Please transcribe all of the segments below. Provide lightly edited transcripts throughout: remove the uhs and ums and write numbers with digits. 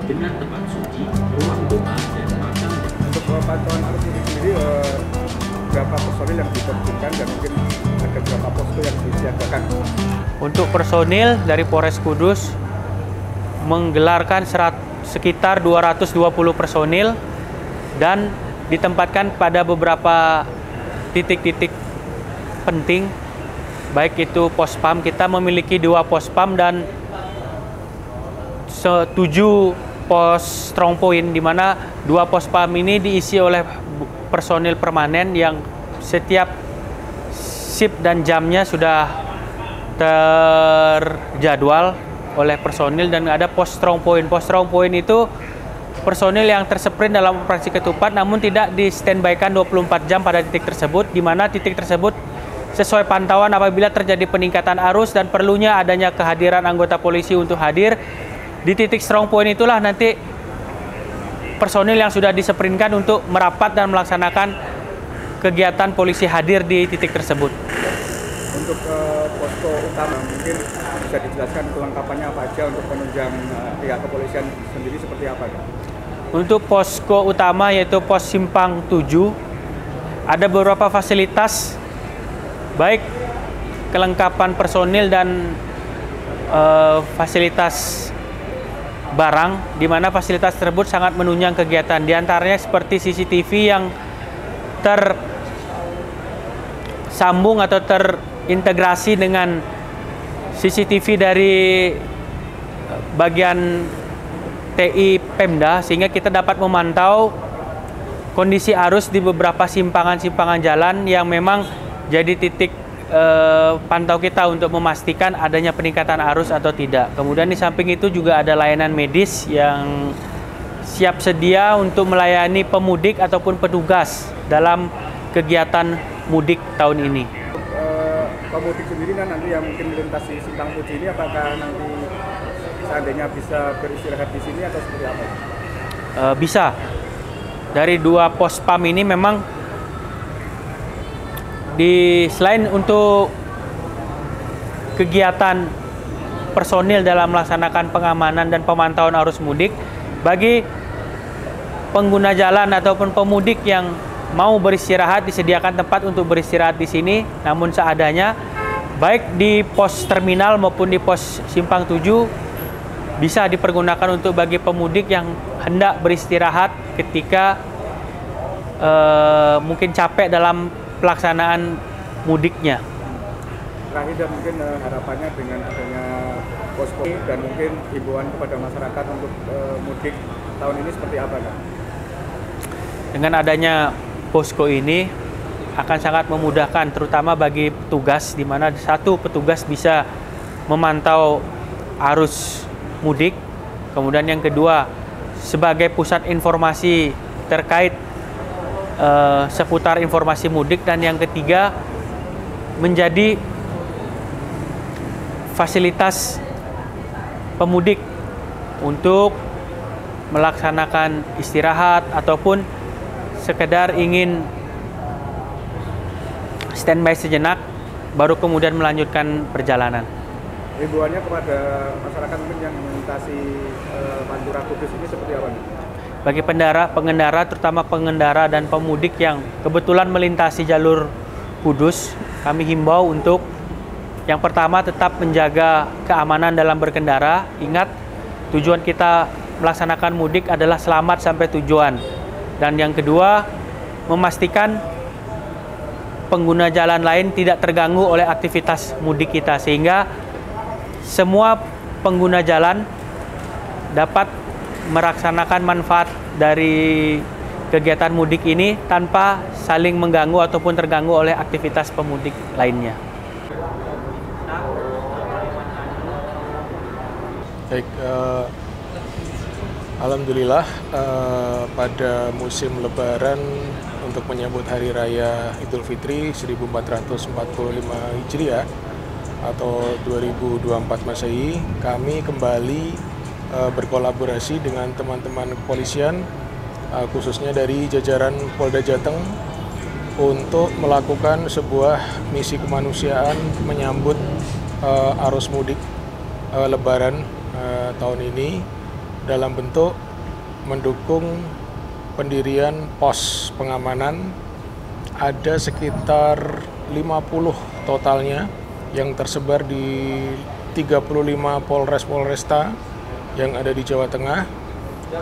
dengan tempat suci, ruang doa, dan makam. Untuk pantauan arus mudik sendiri, berapa personil yang diterjunkan dan mungkin ada berapa posko yang disiagakan? Untuk personil dari Polres Kudus menggelarkan sekitar 220 personil dan ditempatkan pada beberapa titik-titik penting, baik itu pospam. Kita memiliki 2 pospam dan 7 pos strong point, di mana 2 pospam ini diisi oleh personil permanen yang setiap shift dan jamnya sudah terjadwal oleh personil, dan ada pos strong point. Pos strong point itu personil yang tersprint dalam operasi ketupat namun tidak di standby-kan 24 jam pada titik tersebut, di mana titik tersebut sesuai pantauan apabila terjadi peningkatan arus dan perlunya adanya kehadiran anggota polisi untuk hadir di titik strong point. Itulah nanti personil yang sudah disprintkan untuk merapat dan melaksanakan kegiatan polisi hadir di titik tersebut. Untuk posko utama mungkin bisa dijelaskan kelengkapannya apa aja untuk penunjang pihak kepolisian sendiri seperti apa ya? Untuk posko utama yaitu pos Simpang 7, ada beberapa fasilitas baik kelengkapan personil dan fasilitas barang, di mana fasilitas tersebut sangat menunjang kegiatan. Di antaranya seperti CCTV yang tersambung atau terintegrasi dengan CCTV dari bagian TI Pemda, sehingga kita dapat memantau kondisi arus di beberapa simpangan-simpangan jalan yang memang jadi titik pantau kita untuk memastikan adanya peningkatan arus atau tidak. Kemudian di samping itu juga ada layanan medis yang siap sedia untuk melayani pemudik ataupun petugas dalam kegiatan mudik tahun ini. Pemudik sendiri kan nanti yang mungkin melintasi Simpang 7 ini, apakah nanti seandainya bisa beristirahat di sini atau seperti apa? Bisa. Dari 2 pos PAM ini memang selain untuk kegiatan personil dalam melaksanakan pengamanan dan pemantauan arus mudik, bagi pengguna jalan ataupun pemudik yang mau beristirahat disediakan tempat untuk beristirahat di sini, namun seadanya, baik di pos terminal maupun di pos Simpang 7 bisa dipergunakan untuk bagi pemudik yang hendak beristirahat ketika mungkin capek dalam pelaksanaan mudiknya. Terakhir, dan mungkin harapannya dengan adanya posko dan mungkin himbauan kepada masyarakat untuk mudik tahun ini seperti apa, Kak? Dengan adanya posko ini akan sangat memudahkan, terutama bagi petugas, di mana satu petugas bisa memantau arus mudik, kemudian yang kedua sebagai pusat informasi terkait seputar informasi mudik, dan yang ketiga menjadi fasilitas pemudik untuk melaksanakan istirahat ataupun sekedar ingin standby sejenak baru kemudian melanjutkan perjalanan. Himbauannya kepada masyarakat mungkin yang melintasi Pantura Kudus ini seperti apa nih? Bagi pengendara, terutama pengendara dan pemudik yang kebetulan melintasi jalur Kudus, kami himbau untuk yang pertama tetap menjaga keamanan dalam berkendara. Ingat, tujuan kita melaksanakan mudik adalah selamat sampai tujuan. Dan yang kedua, memastikan pengguna jalan lain tidak terganggu oleh aktivitas mudik kita, sehingga semua pengguna jalan dapat melaksanakan manfaat dari kegiatan mudik ini tanpa saling mengganggu ataupun terganggu oleh aktivitas pemudik lainnya. Baik, alhamdulillah pada musim Lebaran untuk menyambut Hari Raya Idul Fitri 1445 Hijriah atau 2024 Masehi, kami kembali berkolaborasi dengan teman-teman kepolisian, khususnya dari jajaran Polda Jateng, untuk melakukan sebuah misi kemanusiaan menyambut arus mudik Lebaran tahun ini, dalam bentuk mendukung pendirian pos pengamanan. Ada sekitar 50 totalnya yang tersebar di 35 Polres-Polresta yang ada di Jawa Tengah,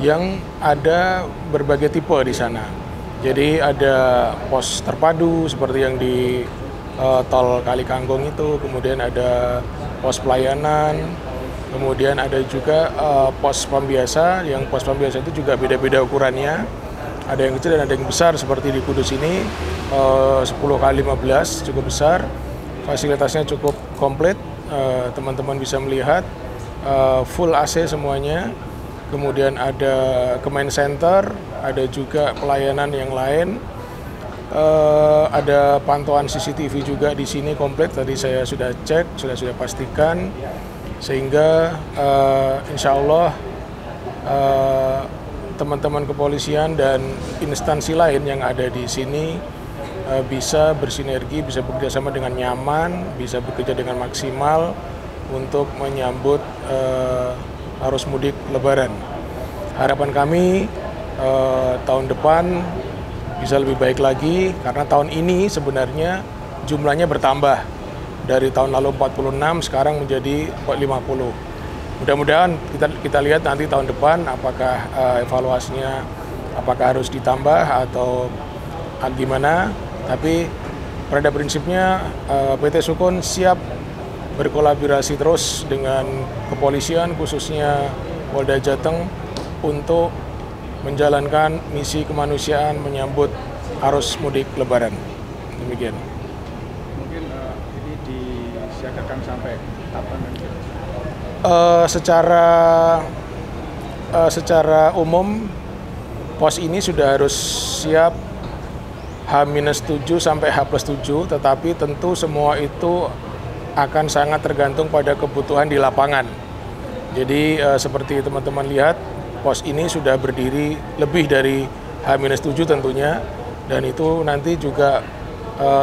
yang ada berbagai tipe di sana. Jadi ada pos terpadu seperti yang di tol Kali Kangkung itu, kemudian ada pos pelayanan, kemudian ada juga pos pam biasa, yang pos pam biasa itu juga beda-beda ukurannya. Ada yang kecil dan ada yang besar, seperti di Kudus ini 10x15, cukup besar. Fasilitasnya cukup komplit, teman-teman bisa melihat full AC semuanya. Kemudian ada command center, ada juga pelayanan yang lain. Ada pantauan CCTV juga di sini komplit. Tadi saya sudah cek, sudah pastikan, sehingga insya Allah teman-teman kepolisian dan instansi lain yang ada di sini bisa bersinergi, bisa bekerjasama dengan nyaman, bisa bekerja dengan maksimal untuk menyambut arus mudik Lebaran. Harapan kami tahun depan bisa lebih baik lagi, karena tahun ini sebenarnya jumlahnya bertambah. Dari tahun lalu 46, sekarang menjadi 50. Mudah-mudahan kita lihat nanti tahun depan apakah evaluasinya apakah harus ditambah atau gimana. Tapi pada prinsipnya PT Sukun siap berkolaborasi terus dengan kepolisian, khususnya Polda Jateng, untuk menjalankan misi kemanusiaan menyambut arus mudik Lebaran. Demikian. Mungkin ini disiagakan sampai kapan? Secara umum pos ini sudah harus siap H-7 sampai H+7, tetapi tentu semua itu akan sangat tergantung pada kebutuhan di lapangan. Jadi seperti teman-teman lihat, pos ini sudah berdiri lebih dari H-7 tentunya, dan itu nanti juga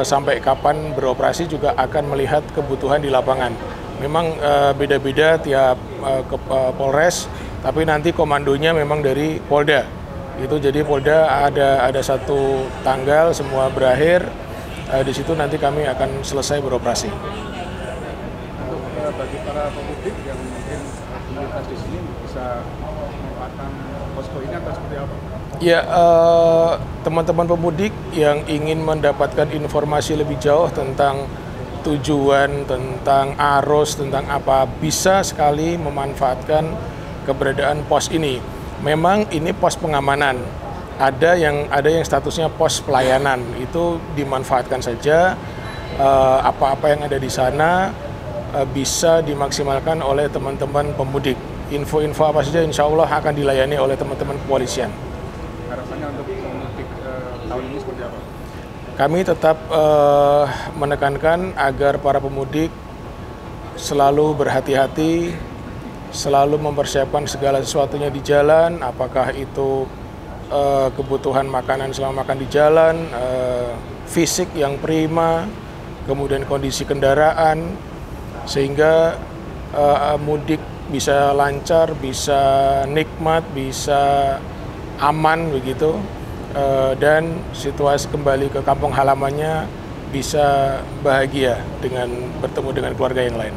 sampai kapan beroperasi juga akan melihat kebutuhan di lapangan. Memang beda-beda tiap Polres, tapi nanti komandonya memang dari Polda. Itu jadi Polda ada satu tanggal semua berakhir, di situ nanti kami akan selesai beroperasi. Untuk bagi para pemudik yang mungkin melintas di sini bisa memanfaatkan posko ini atau seperti apa? Ya, teman-teman pemudik yang ingin mendapatkan informasi lebih jauh tentang tujuan, tentang arus, tentang apa, bisa sekali memanfaatkan keberadaan pos ini. Memang ini pos pengamanan. Ada yang statusnya pos pelayanan, itu dimanfaatkan saja. Apa-apa yang ada di sana bisa dimaksimalkan oleh teman-teman pemudik. Info-info apa saja insya Allah akan dilayani oleh teman-teman kepolisian. Harapannya untuk pemudik tahun ini seperti apa? Kami tetap menekankan agar para pemudik selalu berhati-hati, selalu mempersiapkan segala sesuatunya di jalan, apakah itu kebutuhan makanan selama makan di jalan, fisik yang prima, kemudian kondisi kendaraan, sehingga mudik bisa lancar, bisa nikmat, bisa aman begitu. Dan situasi kembali ke kampung halamannya bisa bahagia dengan bertemu dengan keluarga yang lain.